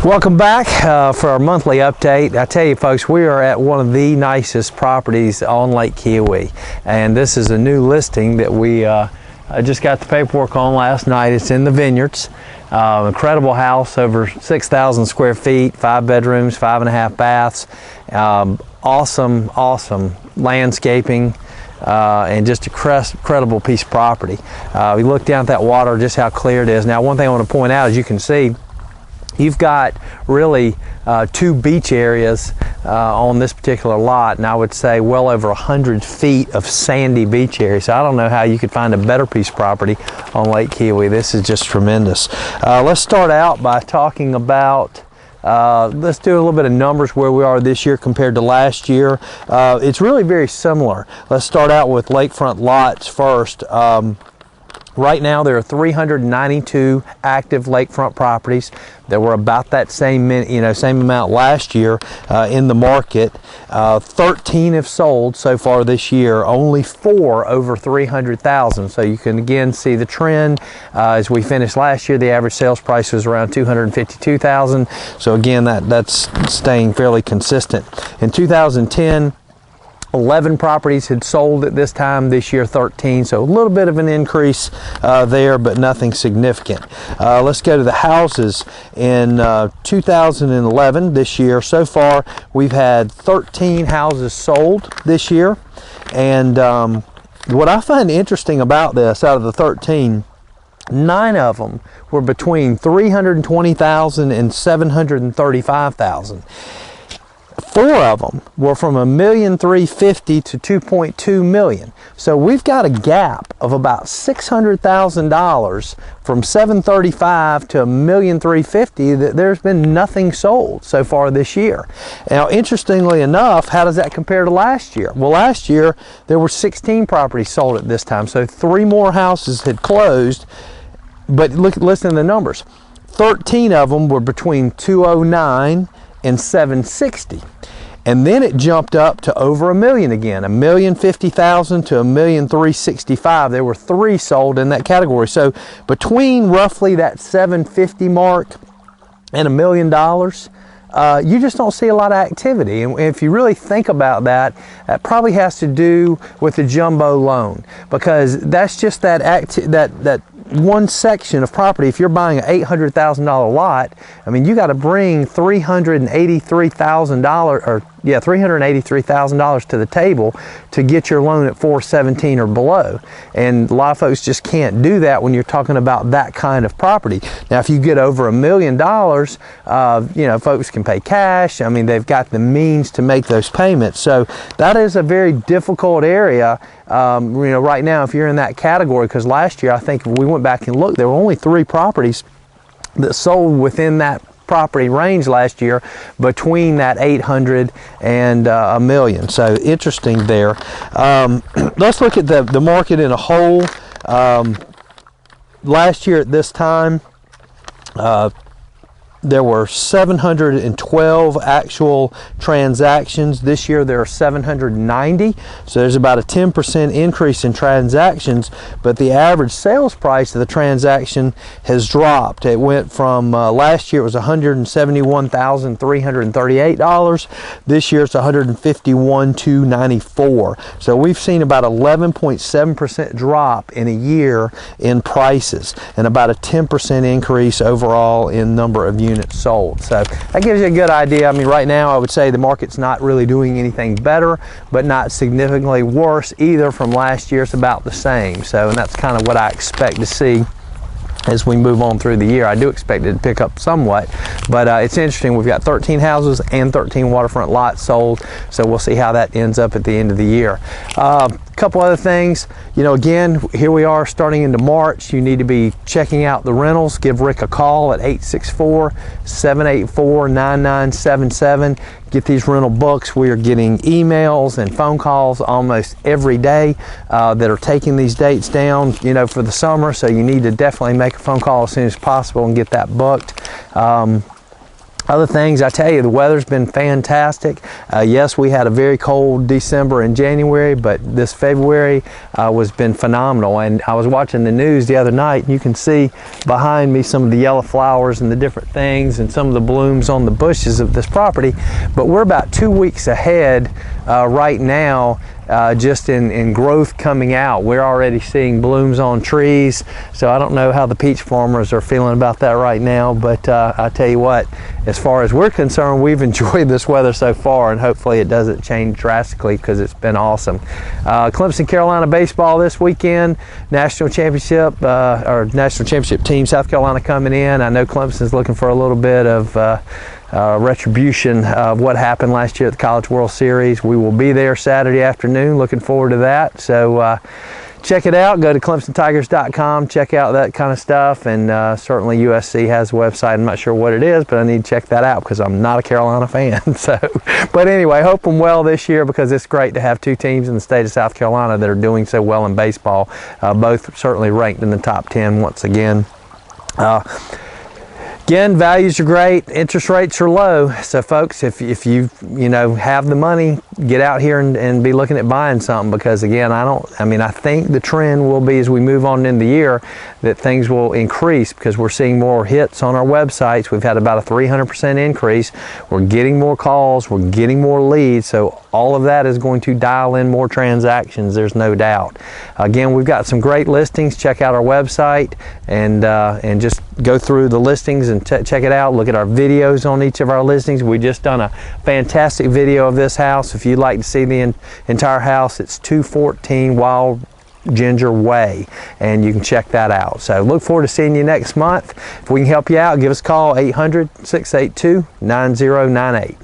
Welcome back for our monthly update. I tell you folks, we are at one of the nicest properties on Lake Keowee, and this is a new listing that we just got the paperwork on last night. It's in the Vineyards. Incredible house, over 6,000 square feet, 5 bedrooms, 5.5 baths. Awesome landscaping. And just a incredible piece of property. We look down at that water, just how clear it is. Now, one thing I want to point out, as you can see, you've got really 2 beach areas on this particular lot, and I would say well over 100 feet of sandy beach area. So I don't know how you could find a better piece of property on Lake Keowee. This is just tremendous. Let's start out by talking about let's do a little bit of numbers where we are this year compared to last year. It's really very similar. Let's start out with lakefront lots first. Right now there are 392 active lakefront properties. There were about that same amount last year in the market. 13 have sold so far this year, only 4 over 300,000. So you can again see the trend. As we finished last year, the average sales price was around 252,000. So again, that's staying fairly consistent. In 2010, 11 properties had sold at this time. This year 13, so a little bit of an increase there, but nothing significant. Let's go to the houses. In 2011, this year, so far we've had 13 houses sold this year, and what I find interesting about this, out of the 13, 9 of them were between 320,000 and 735,000. 4 of them were from $1,350,000 to $2.2 million. So we've got a gap of about $600,000 from $735,000 to $1,350,000 that there's been nothing sold so far this year. Now, interestingly enough, how does that compare to last year? Well, last year there were 16 properties sold at this time, so 3 more houses had closed. But listen to the numbers. 13 of them were between $209,000 and $760,000, and then it jumped up to over $1 million again, $1,050,000 to $1,365,000. There were 3 sold in that category. So between roughly that $750,000 mark and $1 million, you just don't see a lot of activity. And if you really think about that, that probably has to do with the jumbo loan, because that's just that one section of property. If you're buying an $800,000 lot, I mean, you got to bring $383,000 to the table to get your loan at 417 or below. And a lot of folks just can't do that when you're talking about that kind of property. Now, if you get over $1 million, folks can pay cash. I mean, they've got the means to make those payments. So that is a very difficult area. Right now, if you're in that category, because last year, I think if we went back and looked, there were only 3 properties that sold within that property range last year, between that 800 and $1 million. So interesting there. Let's look at the market in a whole. Last year at this time, there were 712 actual transactions. This year there are 790. So there's about a 10% increase in transactions, but the average sales price of the transaction has dropped. It went from last year it was $171,338. This year it's $151,294. So we've seen about 11.7% drop in a year in prices, and about a 10% increase overall in number of units sold. So that gives you a good idea. I mean, right now I would say the market's not really doing anything better, but not significantly worse either from last year. It's about the same. So, and that's kind of what I expect to see as we move on through the year. I do expect it to pick up somewhat, but it's interesting. We've got 13 houses and 13 waterfront lots sold, so we'll see how that ends up at the end of the year. A couple other things, again, here we are starting into March. You need to be checking out the rentals. Give Rick a call at 864-784-9977. Get these rental books. We are getting emails and phone calls almost every day that are taking these dates down, for the summer. So you need to definitely make a phone call as soon as possible and get that booked. Other things, I tell you, the weather's been fantastic. Yes, we had a very cold December and January, but this February was been phenomenal. And I was watching the news the other night, and you can see behind me some of the yellow flowers and the different things and some of the blooms on the bushes of this property. But we're about 2 weeks ahead right now, just in growth coming out. We're already seeing blooms on trees, so I don't know how the peach farmers are feeling about that right now, but I tell you what, as far as we're concerned, we've enjoyed this weather so far, and hopefully it doesn't change drastically because it's been awesome. Clemson, Carolina baseball this weekend, national championship team, South Carolina coming in. I know Clemson's looking for a little bit of retribution of what happened last year at the College World Series. We will be there Saturday afternoon. Looking forward to that. So check it out. Go to ClemsonTigers.com. Check out that kind of stuff. And certainly USC has a website. I'm not sure what it is, but I need to check that out because I'm not a Carolina fan. So, but anyway, hope them well this year because it's great to have two teams in the state of South Carolina that are doing so well in baseball. Both certainly ranked in the top 10 once again. Again, values are great, interest rates are low. So folks, if you have the money, get out here and be looking at buying something because again, I think the trend will be as we move on in the year that things will increase because we're seeing more hits on our websites. We've had about a 300% increase. We're getting more calls, we're getting more leads. So all of that is going to dial in more transactions, there's no doubt. Again, we've got some great listings. Check out our website and just go through the listings and check it out. Look at our videos on each of our listings. We just done a fantastic video of this house. If you'd like to see the entire house, it's 214 Wild Ginger Way, and you can check that out. So look forward to seeing you next month. If we can help you out, give us a call, 800-682-9098.